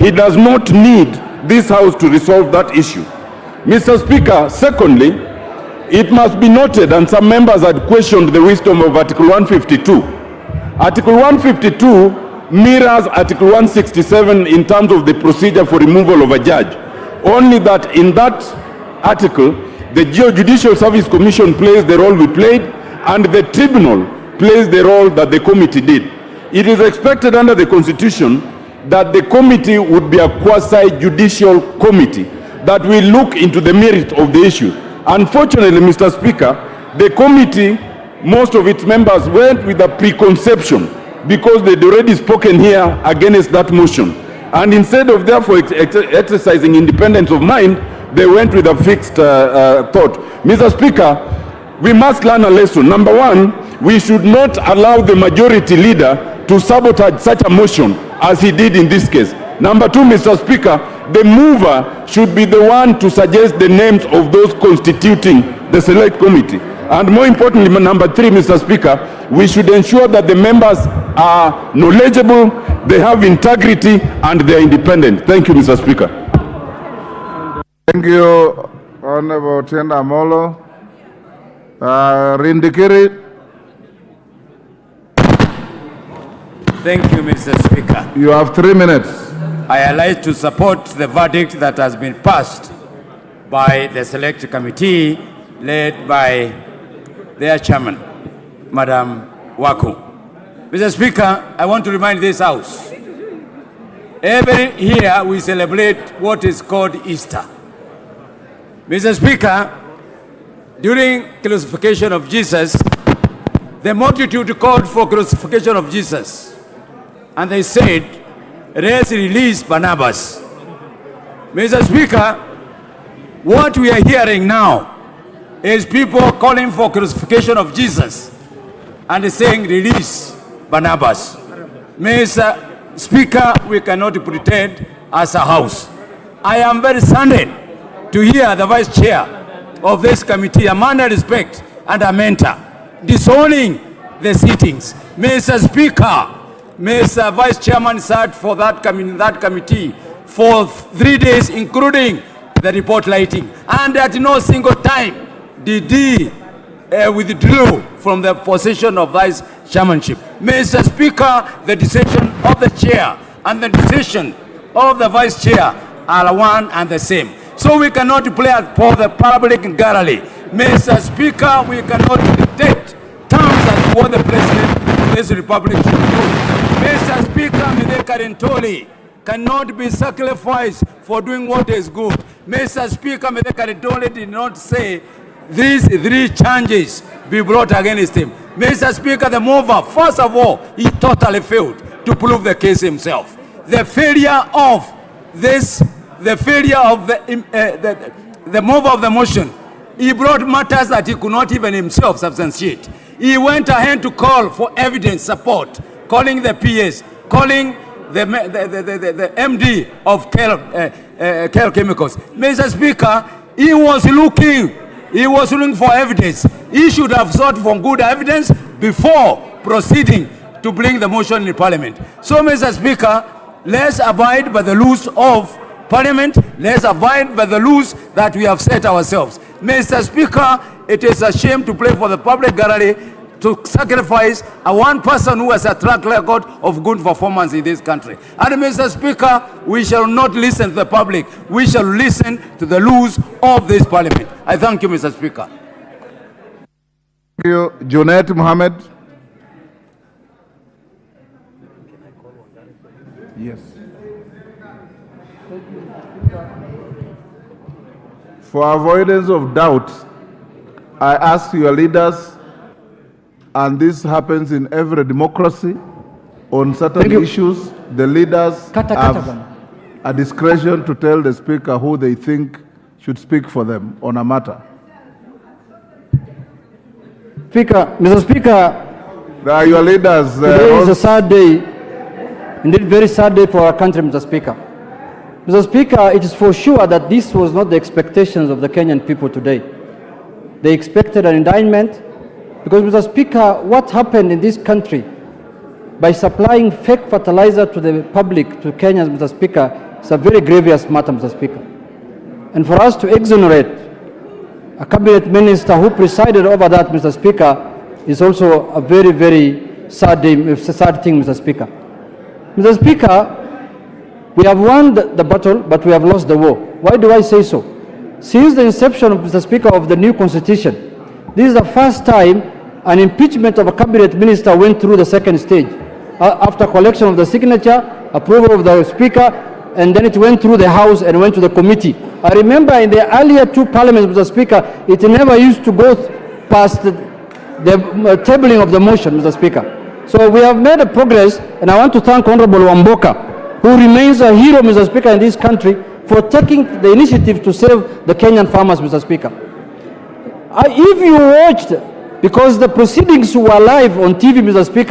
he does not need this House to resolve that issue. Mr. Speaker, secondly, it must be noted, and some members had questioned the wisdom of Article 152. Article 152 mirrors Article 167 in terms of the procedure for removal of a judge. Only that in that article, the Judicial Service Commission plays the role we played, and the tribunal plays the role that the committee did. It is expected under the Constitution that the committee would be a quasi-judicial committee that will look into the merit of the issue. Unfortunately, Mr. Speaker, the committee, most of its members went with a preconception because they'd already spoken here against that motion. And instead of therefore exercising independence of mind, they went with a fixed thought. Mr. Speaker, we must learn a lesson. Number one, we should not allow the majority leader to sabotage such a motion as he did in this case. Number two, Mr. Speaker, the mover should be the one to suggest the names of those constituting the select committee. And more importantly, number three, Mr. Speaker, we should ensure that the members are knowledgeable, they have integrity, and they are independent. Thank you, Mr. Speaker. Thank you, Honorable Atiende Amollo. Linturi. Thank you, Mr. Speaker. You have 3 minutes. I would like to support the verdict that has been passed by the Select Committee led by their chairman, Madam Waku. Mr. Speaker, I want to remind this House, every year we celebrate what is called Easter. Mr. Speaker, during crucifixion of Jesus, the multitude called for crucifixion of Jesus. And they said, let's release Barnabas. Mr. Speaker, what we are hearing now is people calling for crucifixion of Jesus and saying release Barnabas. Mr. Speaker, we cannot pretend as a House. I am very saddened to hear the Vice Chair of this committee, a man of respect and a mentor, disowning the sittings. Mr. Speaker, Mr. Vice Chairman sat for that committee for 3 days, including the report lighting, and at no single time did he withdraw from the position of Vice Chairmanship. Mr. Speaker, the decision of the Chair and the decision of the Vice Chair are one and the same. So we cannot play for the public gallery. Mr. Speaker, we cannot dictate terms as what the President of this Republic should do. Mr. Speaker, Mr. Karintoli cannot be sacrificed for doing what is good. Mr. Speaker, Mr. Karintoli did not say these 3 charges be brought against him. Mr. Speaker, the mover, first of all, he totally failed to prove the case himself. The failure of this, the failure of the mover of the motion, he brought matters that he could not even himself substantiate. He went ahead to call for evidence support, calling the PS, calling the MD of Care Chemicals. Mr. Speaker, he was looking for evidence. He should have sought for good evidence before proceeding to bring the motion in Parliament. So, Mr. Speaker, let's abide by the rules of Parliament. Let's abide by the rules that we have set ourselves. Mr. Speaker, it is a shame to play for the public gallery, to sacrifice one person who has a track record of good performance in this country. And Mr. Speaker, we shall not listen to the public. We shall listen to the rules of this Parliament. I thank you, Mr. Speaker. Thank you. Junaid Mohammed. Yes. For avoidance of doubt, I ask your leaders, and this happens in every democracy, on certain issues, the leaders have a discretion to tell the speaker who they think should speak for them on a matter. Speaker, Mr. Speaker, they are your leaders. Today is a sad day, indeed very sad day for our country, Mr. Speaker. Mr. Speaker, it is for sure that this was not the expectations of the Kenyan people today. They expected an indictment because, Mr. Speaker, what happened in this country by supplying fake fertilizer to the public, to Kenyans, Mr. Speaker, It's a very grievous matter, Mr. Speaker. And for us to exonerate a cabinet minister who presided over that, Mr. Speaker, is also a very, very sad thing, Mr. Speaker. Mr. Speaker, we have won the battle, but we have lost the war. Why do I say so? Since the inception, Mr. Speaker, of the new constitution, this is the first time an impeachment of a cabinet minister went through the second stage. After collection of the signature, approval of the speaker, and then it went through the House and went to the committee. I remember in the earlier two parliaments, Mr. Speaker, it never used to go past the tabling of the motion, Mr. Speaker. So we have made a progress, and I want to thank Honorable Wamboka, who remains a hero, Mr. Speaker, in this country, for taking the initiative to save the Kenyan farmers, Mr. Speaker. If you watched, because the proceedings were live on TV, Mr. Speaker,